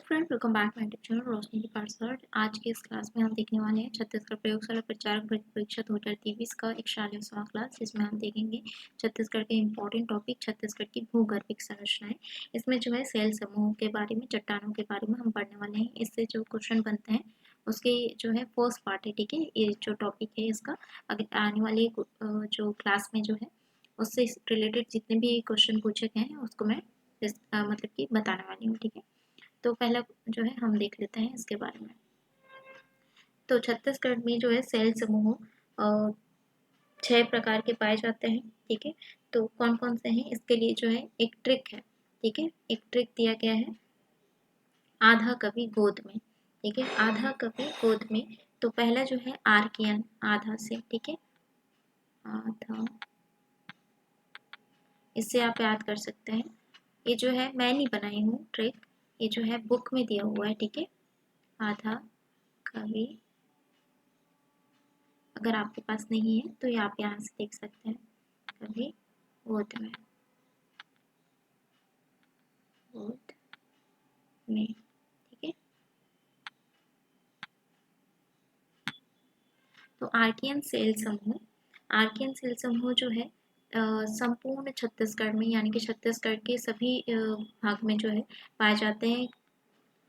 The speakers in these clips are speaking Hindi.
Friend, welcome back my YouTube channel Roshni ki Pathshala. आज की इस क्लास में हम देखने वाले हैं छत्तीसगढ़ प्रयोगशाला प्रचारक भर्ती परीक्षा 2023 का 41वां क्लास, जिसमें हम देखेंगे छत्तीसगढ़ के इंपॉर्टेंट टॉपिक छत्तीसगढ़ की भूगर्भिक संरचनाएं। इसमें जो है सेल समूह के बारे में, चट्टानों के बारे में हम पढ़ने वाले हैं। इससे जो क्वेश्चन बनते हैं उसके जो है फर्स्ट पार्ट है, ठीक है। ये जो टॉपिक है इसका अगर आने वाली जो क्लास में जो है उससे रिलेटेड जितने भी क्वेश्चन पूछे गए हैं उसको मैं मतलब कि बताने वाली हूँ, ठीक है। तो पहला जो है हम देख लेते हैं इसके बारे में। तो छत्तीसगढ़ में जो है सेल समूह 6 प्रकार के पाए जाते हैं, ठीक है। तो कौन कौन से हैं इसके लिए जो है एक ट्रिक है, ठीक है। एक ट्रिक दिया गया है, आधा कवि गोद में, ठीक है। आधा कवि गोद में। तो पहला जो है आर्कियन, आधा से, ठीक है। आधा, इससे आप याद कर सकते हैं। ये जो है मैं नहीं बनाई हूँ ट्रिक, ये जो है बुक में दिया हुआ है, ठीक है। आधा कवि, अगर आपके पास नहीं है तो ये आप यहाँ से देख सकते हैं। कभी गोद में, गोद में, ठीक है। तो आर्कियन सेल समूह, आर्कियन सेल समूह जो है संपूर्ण छत्तीसगढ़ में, यानी कि छत्तीसगढ़ के सभी भाग में जो है पाए जाते हैं।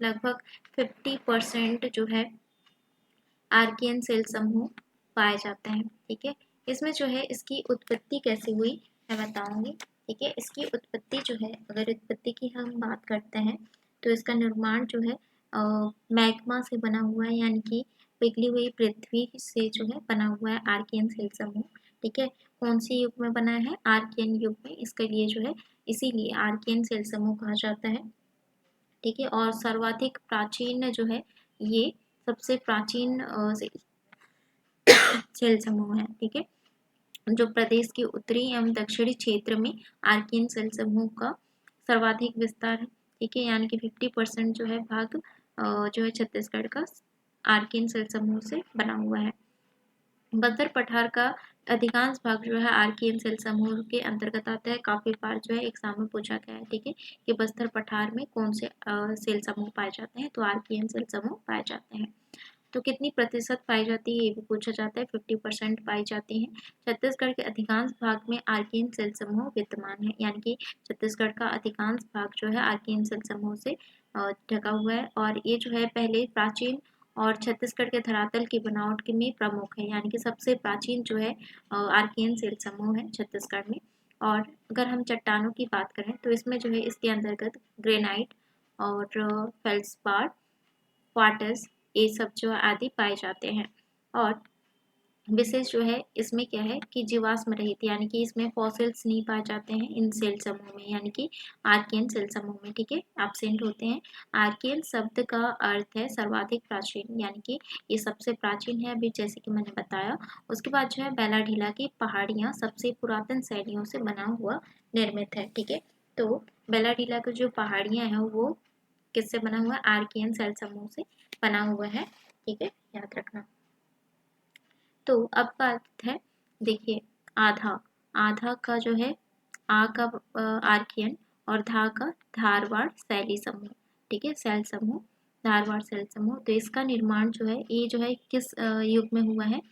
लगभग 50% जो है आर्कियन सेल समूह पाए जाते हैं, ठीक है। इसमें जो है इसकी उत्पत्ति कैसे हुई मैं बताऊंगी, ठीक है। इसकी उत्पत्ति जो है, अगर उत्पत्ति की हम बात करते हैं तो इसका निर्माण जो है मैग्मा से बना हुआ है, यानी कि पिघली हुई पृथ्वी से जो है बना हुआ है आर्कियन सेल समूह, ठीक है। कौन से युग में बना है? आर्कियन युग में। इसके लिए जो है इसीलिए आर्कियन सेल समूह कहा जाता है, ठीक है। और सर्वाधिक प्राचीन जो है ये सबसे प्राचीन सेल समूह है, ठीक है। जो प्रदेश के उत्तरी एवं दक्षिणी क्षेत्र में आर्कियन सेल समूह का सर्वाधिक विस्तार है, ठीक है। यानी कि 50% जो है भाग जो है छत्तीसगढ़ का आर्कियन सेल समूह से बना हुआ है। बस्तर पठार का अधिकांश भाग जो है आर्कियन सेल समूह के अंतर्गत आता है। काफी बार जो है एग्जाम में पूछा गया है, ठीक है, कि बस्तर पठार में कौन से सेल समूह पाए जाते हैं, तो आर्कियन सेल समूह पाए जाते हैं। तो कितनी प्रतिशत पाई जाती है ये भी पूछा जाता है, 50% पाई जाती है। छत्तीसगढ़ के अधिकांश भाग में आर्कियन सेल समूह विद्यमान है, यानी कि छत्तीसगढ़ का अधिकांश भाग जो है आर्कियन सेल समूह से ढका हुआ है। और ये जो है पहले प्राचीन और छत्तीसगढ़ के धरातल की बनावट के में प्रमुख है, यानी कि सबसे प्राचीन जो है आर्कियन सेल समूह है छत्तीसगढ़ में। और अगर हम चट्टानों की बात करें तो इसमें जो है इसके अंतर्गत ग्रेनाइट और फेल्सपार, क्वार्टज, ये सब जो आदि पाए जाते हैं। और विशेष जो है इसमें क्या है कि जीवाश्म रहित, यानी कि इसमें फॉसिल्स नहीं पाए जाते हैं इन सेल समूह में, यानी कि आर्कियन सेल समूह में, ठीक है, एब्सेंट होते हैं। आर्कियन शब्द का अर्थ है सर्वाधिक प्राचीन, यानी कि ये सबसे प्राचीन है, अभी जैसे कि मैंने बताया। उसके बाद जो है बैलाढीला की पहाड़ियाँ सबसे पुरातन शैलियों से बना हुआ निर्मित है, ठीक है। तो बैलाढीला की जो पहाड़ियाँ हैं वो किससे बना हुआ है? आर्कियन सेल समूह से बना हुआ है, ठीक है, याद रखना। तो अब बात है, देखिए, आधा, आधा का जो है आ का आर्कियन और धा का धारवाड़ शैली समूह, ठीक है, सेल समूह, धारवाड़ सेल समूह। तो इसका निर्माण जो है ये जो है किस युग में हुआ है?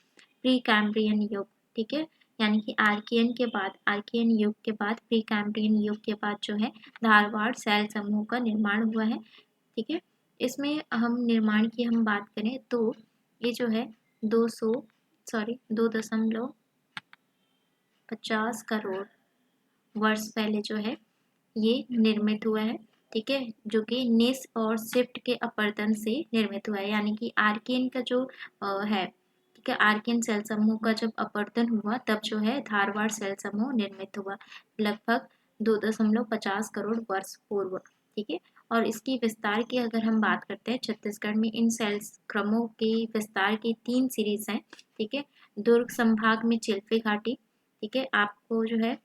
प्री कैम्ब्रियन युग, ठीक है। यानी कि आर्कियन के बाद, आर्कियन युग के बाद, प्री कैम्ब्रियन युग के बाद जो है धारवाड़ सेल समूह का निर्माण हुआ है, ठीक है। इसमें हम निर्माण की हम बात करें तो ये जो है 2.50 करोड़ वर्ष पहले जो है ये निर्मित हुआ है, ठीक है, जो कि नेस और शिफ्ट के अपवर्तन से निर्मित हुआ है। यानी कि आर्कियन का जो है, ठीक है, आर्कियन सेल समूह का जब अपवर्तन हुआ तब जो है धारवाड़ सेल समूह निर्मित हुआ, लगभग 2.50 करोड़ वर्ष पूर्व, ठीक है। और इसकी विस्तार की अगर हम बात करते हैं, छत्तीसगढ़ में इन सेल क्रमों के विस्तार की 3 सीरीज हैं, ठीक है। दुर्ग संभाग में चिल्फी घाटी, ठीक है, आपको जो है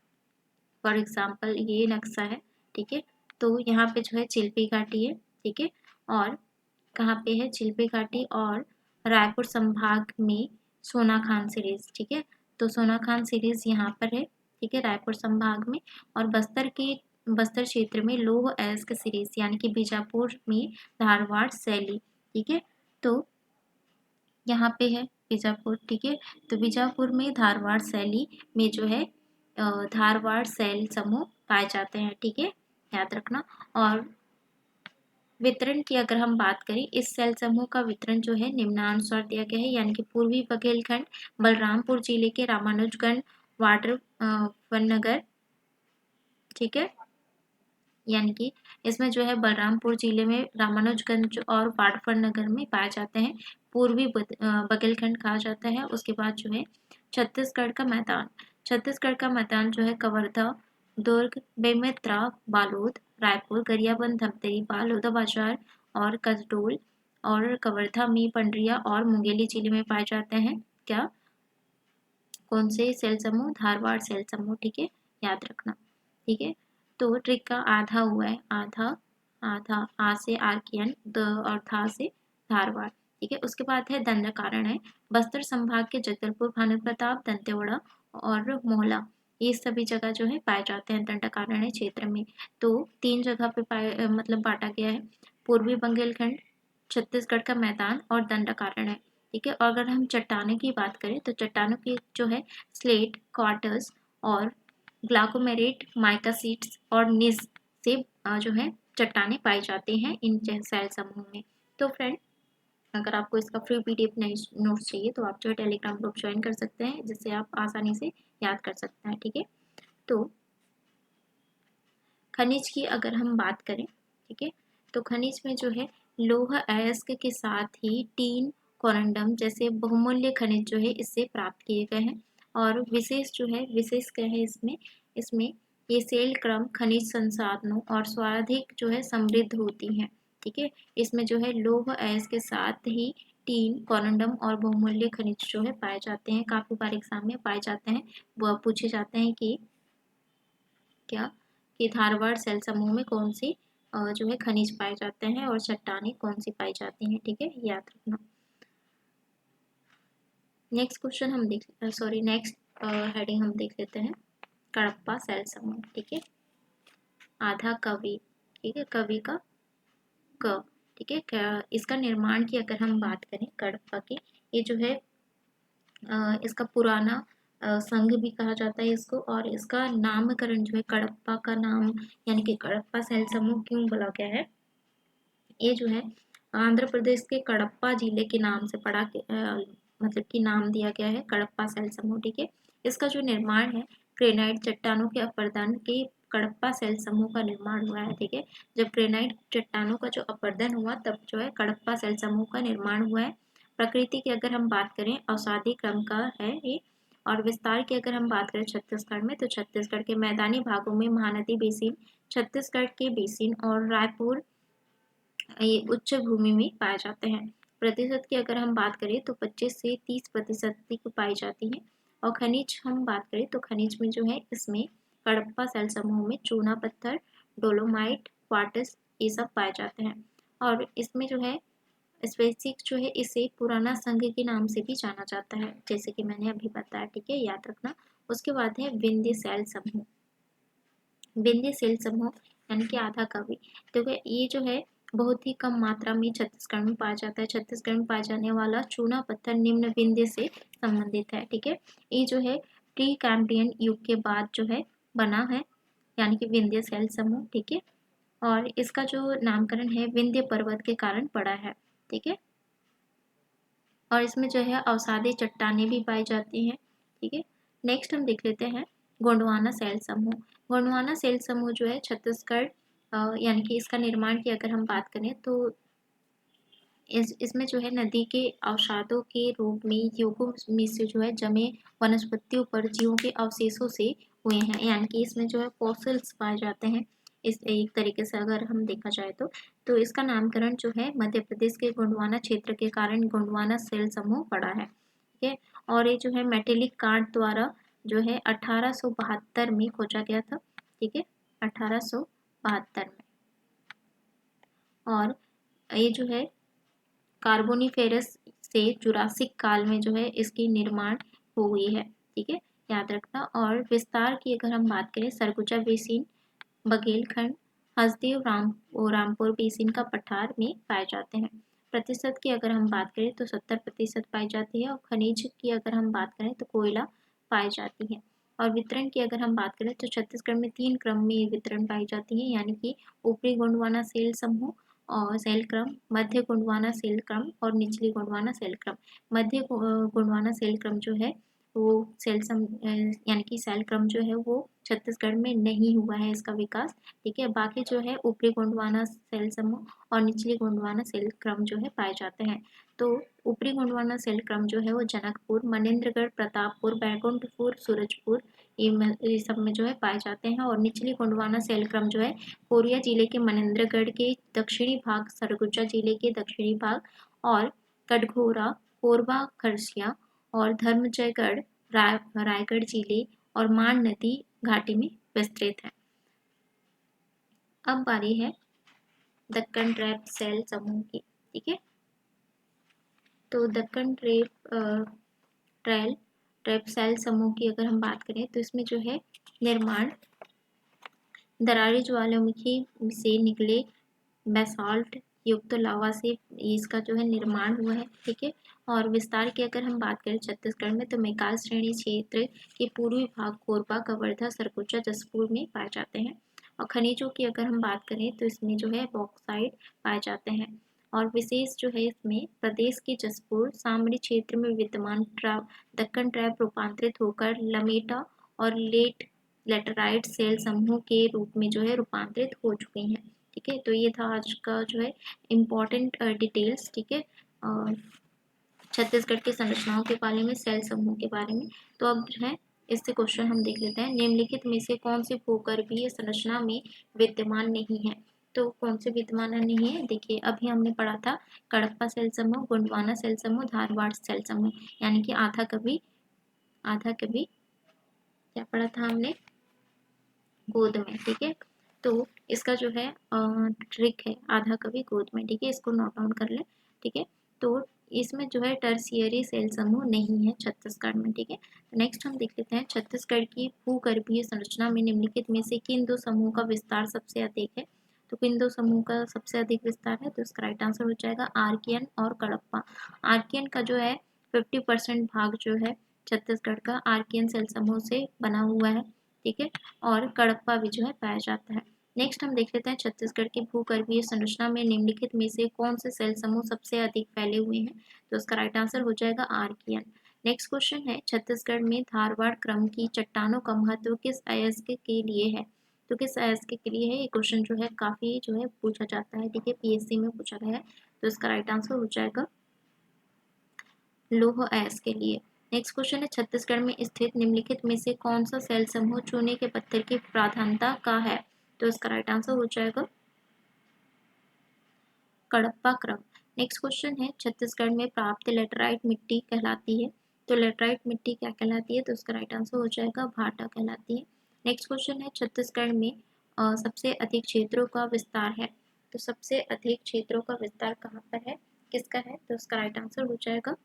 फॉर एग्जाम्पल ये नक्शा है, ठीक है। तो यहाँ पे जो है चिल्पी घाटी है, ठीक है। और कहाँ पे है चिल्पी घाटी? और रायपुर संभाग में सोनाखान सीरीज, ठीक है। तो सोनाखान सीरीज यहाँ पर है, ठीक है, रायपुर संभाग में। और बस्तर की बस्तर क्षेत्र में लौह अयस्क सिरेस यानी कि बीजापुर में धारवाड़ शैली। ठीक है, तो यहाँ पे है बीजापुर। ठीक है, तो बीजापुर में धारवाड़ शैली में जो है धारवाड़ शैल समूह पाए जाते हैं। ठीक है, याद रखना। और वितरण की अगर हम बात करें, इस सेल समूह का वितरण जो है निम्नानुसार दिया गया है, यानी कि पूर्वी बघेलखंड बलरामपुर जिले के रामानुजगंज वाटर वननगर। ठीक है, यानी कि इसमें जो है बलरामपुर जिले में रामानुजगंज और वाडफर नगर में पाए जाते हैं, पूर्वी बघेलखंड कहा जाता है। उसके बाद जो है छत्तीसगढ़ का मैदान, छत्तीसगढ़ का मैदान जो है कवर्धा, दुर्ग, बेमेतरा, बालोद, रायपुर, गरियाबंद, धमतरी, बालोदा बाजार और कसडोल और कवर्धा में पंडरिया और मुंगेली जिले में पाए जाते हैं। क्या, कौन से सेल समूह? धारवाड़ सेल समूह। ठीक है, याद रखना। ठीक है, तो ट्रिक का आधा हुआ है, आधा आधा, आ से आर्कियन, द और था से धारवाड़। ठीक है, उसके बाद है दंड कारण है, बस्तर संभाग के जगदलपुर, भानु प्रताप, दंतेवाड़ा और मोहला, ये सभी जगह जो है पाए जाते हैं दंड कारण क्षेत्र में। तो 3 जगह पे पाए मतलब बांटा गया है, पूर्वी बुंदेलखंड, छत्तीसगढ़ का मैदान और दंड कारण है। ठीक है, और अगर हम चट्टानों की बात करें तो चट्टानों की जो है स्लेट, क्वार्टर्स और ग्लाकोमेरेट, माइका सीट्स और निज से जो है चट्टानें पाई जाती हैं इन सेल समूह में। तो फ्रेंड, अगर आपको इसका फ्री पीडीएफ नोट्स चाहिए तो आप जो है टेलीग्राम ग्रुप ज्वाइन कर सकते हैं, जिससे आप आसानी से याद कर सकते हैं। ठीक है, तो खनिज की अगर हम बात करें, ठीक है, तो खनिज में जो है लौह अयस्क के साथ ही टीन, कोरंडम जैसे बहुमूल्य खनिज जो है इससे प्राप्त किए गए हैं। और विशेष जो है, विशेष क्या है इसमें, इसमें ये सेल क्रम खनिज संसाधनों और स्वाधिक जो है समृद्ध होती हैं। ठीक है, इसमें जो है लौह अयस्क के साथ ही टीन, कोरंडम और बहुमूल्य खनिज जो है पाए जाते हैं, काफी बार एग्जाम में पाए जाते हैं, वो पूछे जाते हैं कि क्या, कि धारवाड़ सेल समूह में कौन सी जो है खनिज पाए जाते हैं और चट्टानें कौन सी पाई जाती हैं। ठीक है, याद रखना। नेक्स्ट क्वेश्चन हम देख, सॉरी नेक्स्ट हेडिंग हम देख लेते हैं, कडप्पा सेल समूह। ठीक है, आधा कवि। ठीक है, कवि का क। ठीक है, इसका निर्माण की अगर हम बात करें कडप्पा की, ये जो है इसका पुराना संघ भी कहा जाता है इसको, और इसका नामकरण जो है कडप्पा का नाम यानी कि कडप्पा सेल समूह क्यों बोला गया है, ये जो है आंध्र प्रदेश के कडप्पा जिले के नाम से पड़ा के मतलब कि नाम दिया गया है कडप्पा सेल समूह। ठीक है, इसका जो निर्माण है ग्रेनाइट चट्टानों के अपरदन के कडप्पा सेल समूह का निर्माण हुआ है। ठीक है, जब ग्रेनाइट चट्टानों का जो अपरदन हुआ तब जो है कडप्पा सेल समूह का निर्माण हुआ है। प्रकृति की अगर हम बात करें अवसादी क्रम का है ये, और विस्तार की अगर हम बात करें छत्तीसगढ़ में, तो छत्तीसगढ़ के मैदानी भागों में महानदी बेसिन, छत्तीसगढ़ के बेसिन और रायपुर ये उच्च भूमि में पाए जाते हैं। प्रतिशत की अगर हम बात करें तो 25 से 30% की पाई जाती है। और खनिज हम बात करें तो खनिज में जो है इसमें कडप्पा सेल समूह में चूना पत्थर, डोलोमाइट, क्वार्ट्ज ये सब पाए जाते हैं। और इसमें जो है स्पेसिक जो है इसे पुराना संघ के नाम से भी जाना जाता है, जैसे कि मैंने अभी बताया। ठीक है, याद रखना। उसके बाद है विंध्य सेल समूह, विंध्य सेल समूह यानी कि आधा कवि। देखो ये जो है बहुत ही कम मात्रा में छत्तीसगढ़ में पाया जाता है, छत्तीसगढ़ में पाया जाने वाला चूना पत्थर निम्न विंध्य से संबंधित है। ठीक है, ये जो है प्री कैम्ब्रियन युग के बाद जो है बना है, यानी कि विंध्य सेल समूह। ठीक है, और इसका जो नामकरण है विंध्य पर्वत के कारण पड़ा है। ठीक है, और इसमें जो है अवसादी चट्टानें भी पाई जाती हैं। ठीक है, नेक्स्ट हम देख लेते हैं गोंडवाना सेल समूह। गोंडवाना सेल समूह जो है छत्तीसगढ़ यानी कि इसका निर्माण की अगर हम बात करें तो इसमें जो है नदी के अवसादों के रूप में युगों में से जो है जमे वनस्पतियों पर जीवों के अवशेषों से हुए हैं, यानी कि इसमें जो है फॉसिल्स पाए जाते हैं इस एक तरीके से अगर हम देखा जाए तो इसका नामकरण जो है मध्य प्रदेश के गोंडवाना क्षेत्र के कारण गोंडवाना सेल समूह पड़ा है। ठीक है, और ये जो है मेटेलिक कार्ड द्वारा जो है 1872 में खोजा गया था। ठीक है, 1872 में, और ये जो है कार्बोनिफेरस से जुरासिक काल में जो है इसकी निर्माण हुई है। ठीक है, याद रखना। और विस्तार की अगर हम बात करें सरगुजा बेसिन बघेलखंड, हसदेव, रामपुर बेसिन का पठार में पाए जाते हैं। प्रतिशत की अगर हम बात करें तो 70% पाई जाती है, और खनिज की अगर हम बात करें तो कोयला पाई जाती है। और वितरण की अगर हम बात करें तो छत्तीसगढ़ में 3 क्रम में वितरण पाई जाती है, यानी कि ऊपरी गोंडवाना सेल समूह और सेल क्रम, मध्य गोंडवाना सेल क्रम और निचली गोंडवाना सेल क्रम। मध्य गोंडवाना सेल क्रम जो है वो यानी कि सेल क्रम जो है वो छत्तीसगढ़ में नहीं हुआ है इसका विकास। ठीक है, बाकी जो है ऊपरी गोंडवाना सेल समूह और निचली गोंडवाना सेल क्रम जो है पाए जाते हैं। तो ऊपरी गोंडवाना सेल क्रम जो है वो जनकपुर, मनेन्द्रगढ़, प्रतापपुर, बैकुंठपुर, सूरजपुर ये सब में जो है पाए जाते हैं। और निचली गोंडवाना सेल क्रम जो है कोरिया जिले के मनेन्द्रगढ़ के दक्षिणी भाग, सरगुजा जिले के दक्षिणी भाग और कटघोरा, कोरबा, खरसिया और धर्मजयगढ़, रायगढ़ जिले और मान नदी घाटी में विस्तृत है। अब बारी है दक्कन ट्रैप सेल समूह की। ठीक है, तो दक्कन ट्रैप सेल समूह की अगर हम बात करें तो इसमें जो है निर्माण दरारी ज्वालामुखी से निकले बेसाल्ट युक्त लावा से इसका जो है निर्माण हुआ है। ठीक है, और विस्तार की अगर हम बात करें छत्तीसगढ़ में तो मैकाल श्रेणी क्षेत्र के पूर्वी भाग कोरबा, कवर्धा, सरगुजा, जसपुर में पाए जाते हैं। और खनिजों की अगर हम बात करें तो इसमें जो है बॉक्साइट पाए जाते हैं। और विशेष जो है इसमें प्रदेश के जसपुर सामरी क्षेत्र में विद्यमान दक्कन ट्रैप रूपांतरित होकर लमेटा और लेटराइट सेल समूह के रूप में जो है रूपांतरित हो चुके हैं। ठीक है, तो ये था आज का जो है इम्पोर्टेंट डिटेल्स। ठीक है, छत्तीसगढ़ की संरचनाओं के बारे में, सेल समूह के बारे में। तो अब जो है इससे क्वेश्चन हम देख लेते हैं। निम्नलिखित में से कौन से भूगर्भीय संरचना में विद्यमान नहीं है? तो कौन से विद्यमान नहीं है? देखिए, अभी हमने पढ़ा था कडप्पा सेल समूह, गोंडवाना सेल समूह, धारवाड़ सेल समूह, यानी कि आधा कभी क्या पढ़ा था हमने? गोद में। ठीक है, तो इसका जो है ट्रिक है आधा कभी गोद में। ठीक है, इसको नोट डाउन कर ले। ठीक है, तो इसमें जो है टर्सियरी सेल समूह नहीं है छत्तीसगढ़ में। ठीक है, नेक्स्ट हम देख लेते हैं छत्तीसगढ़ की भूगर्भीय संरचना में निम्नलिखित में से किन दो समूह का विस्तार सबसे अधिक है? तो किन दो समूह का सबसे अधिक विस्तार है? तो इसका राइट आंसर हो जाएगा आर्कियन और कडप्पा। आर्कियन का जो है 50% भाग जो है छत्तीसगढ़ का आर्कियन सेल समूह से बना हुआ है। ठीक है, और कडप्पा भी जो है पाया जाता है। नेक्स्ट हम देख लेते हैं छत्तीसगढ़ की भूगर्भीय संरचना में निम्नलिखित में से कौन से सेल समूह सबसे अधिक फैले हुए हैं? तो उसका राइट आंसर हो जाएगा आर्कियन। नेक्स्ट क्वेश्चन है छत्तीसगढ़ में धारवाड़ क्रम की चट्टानों का महत्व किस अयस्क के लिए है? तो किस अयस्क के लिए है? ये क्वेश्चन जो है काफी जो है पूछा जाता है। ठीक है, पीएससी में पूछा गया है, तो इसका राइट आंसर हो जाएगा लौह अयस्क के लिए। नेक्स्ट क्वेश्चन है छत्तीसगढ़ में स्थित निम्नलिखित में से कौन सा सेल समूह चूने के पत्थर की प्रधानता का है? तो इसका राइट आंसर हो जाएगा कडप्पा क्रम। नेक्स्ट क्वेश्चन है छत्तीसगढ़ में प्राप्त लेटराइट मिट्टी कहलाती है? तो लेटराइट मिट्टी क्या कहलाती है? तो उसका राइट आंसर हो जाएगा भाटा कहलाती है। नेक्स्ट क्वेश्चन है छत्तीसगढ़ में सबसे अधिक क्षेत्रों का विस्तार है? तो सबसे अधिक क्षेत्रों का विस्तार कहाँ पर है, किसका है? तो उसका राइट आंसर हो जाएगा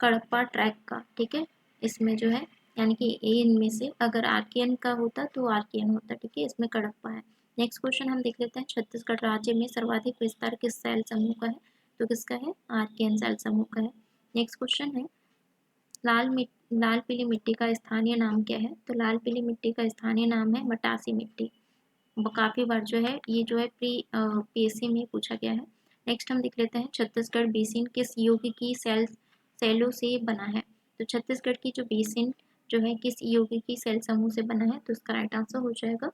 कडप्पा ट्रैक का। ठीक है, इसमें जो है यानी कि ए इनमें से अगर आर्कियन का होता तो आर्कियन होता। ठीक है, इसमें कडप्पा है। नेक्स्ट क्वेश्चन हम देख लेते हैं छत्तीसगढ़ राज्य में सर्वाधिक विस्तार किस सेल समूह का है? तो किसका है? आर्कियन सेल समूह का है। नेक्स्ट क्वेश्चन है लाल पीली मिट्टी का स्थानीय नाम क्या है? तो लाल पीली मिट्टी का स्थानीय नाम है मटासी मिट्टी। काफी बार जो है ये जो है पीएससी में पूछा गया है। नेक्स्ट हम देख लेते हैं छत्तीसगढ़ बेसिन किस युग की सेलों से बना है? तो छत्तीसगढ़ की जो बेसिन जो है किस युग की सेल समूह से बना है? तो इसका राइट आंसर हो जाएगा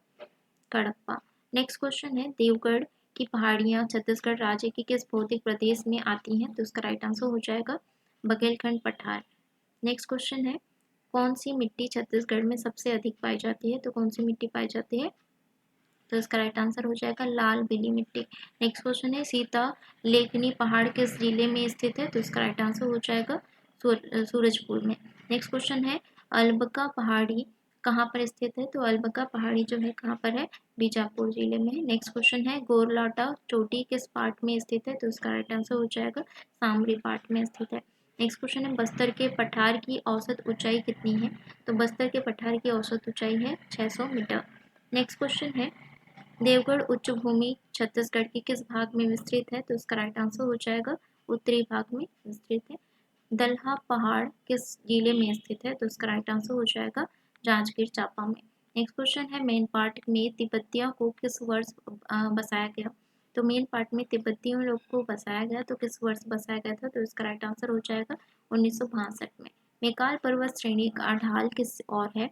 कडप्पा। नेक्स्ट क्वेश्चन है देवगढ़ की पहाड़ियां छत्तीसगढ़ राज्य के किस भौतिक प्रदेश में आती हैं? तो इसका राइट आंसर हो जाएगा बघेलखंड पठार। नेक्स्ट क्वेश्चन है कौन सी मिट्टी छत्तीसगढ़ में सबसे अधिक पाई जाती है? तो कौन सी मिट्टी पाई जाती है? तो इसका राइट आंसर हो जाएगा लाल पीली मिट्टी। नेक्स्ट क्वेश्चन है सीता लेखनी पहाड़ किस जिले में स्थित है? तो इसका राइट आंसर हो जाएगा सूरजपुर में। नेक्स्ट क्वेश्चन है अलबका पहाड़ी कहाँ पर स्थित है? तो अलबका पहाड़ी जो है कहाँ पर है? बीजापुर जिले में है। नेक्स्ट क्वेश्चन है गोरलाटा चोटी किस पार्ट में स्थित है? तो इसका राइट आंसर हो जाएगा सामरी पार्ट में स्थित है। नेक्स्ट क्वेश्चन है बस्तर के पठार की औसत ऊंचाई कितनी है? तो बस्तर के पठार की औसत ऊंचाई है 600 मीटर। नेक्स्ट क्वेश्चन है देवगढ़ उच्च भूमि छत्तीसगढ़ के किस भाग में विस्तृत है? तो इसका राइट आंसर हो जाएगा उत्तरी भाग में विस्तृत है। दलहा पहाड़ किस जिले में स्थित है? तो इसका राइट आंसर हो जाएगा जांजगीर चांपा में। नेक्स्ट क्वेश्चन है मेन पार्ट में तिब्बतियों को किस वर्ष बसाया गया? तो मेन पार्ट में तिब्बतियों लोग को बसाया गया, तो किस वर्ष बसाया गया था? तो इसका राइट आंसर हो जाएगा 1962 में। मेकाल पर्वत श्रेणी का ढाल किस ओर है?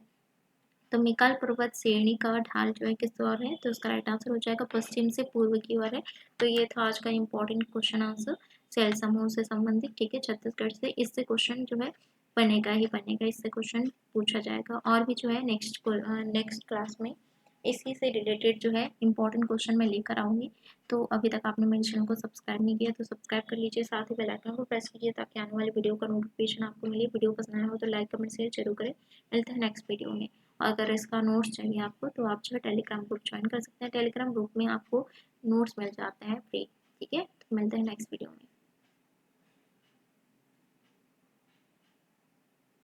तो मेकाल पर्वत श्रेणी का ढाल जो है किस ओर है? तो उसका राइट आंसर हो जाएगा पश्चिम से पूर्व की ओर है। तो ये था आज का इंपॉर्टेंट क्वेश्चन आंसर सेल समूह से संबंधित। ठीक है, छत्तीसगढ़ से इससे क्वेश्चन जो है बनेगा ही बनेगा, इससे क्वेश्चन पूछा जाएगा। और भी जो है नेक्स्ट क्लास में इसी से रिलेटेड जो है इंपॉर्टेंट क्वेश्चन मैं लेकर आऊँगी। तो अभी तक आपने मेरे चैनल को सब्सक्राइब नहीं किया तो सब्सक्राइब कर लीजिए, साथ ही बेल आइकन को प्रेस कीजिए ताकि आने वाले वीडियो का नोटिफिकेशन आपको मिले। वीडियो पसंद आया हो तो लाइक कमेंट शेयर जरूर करें। मिलते हैं नेक्स्ट वीडियो में। अगर इसका नोट्स चाहिए आपको तो आप जो है टेलीग्राम ग्रुप ज्वाइन कर सकते हैं। टेलीग्राम ग्रुप में आपको नोट्स मिल जाते हैं फ्री। ठीक है, तो मिलते हैं नेक्स्ट वीडियो में।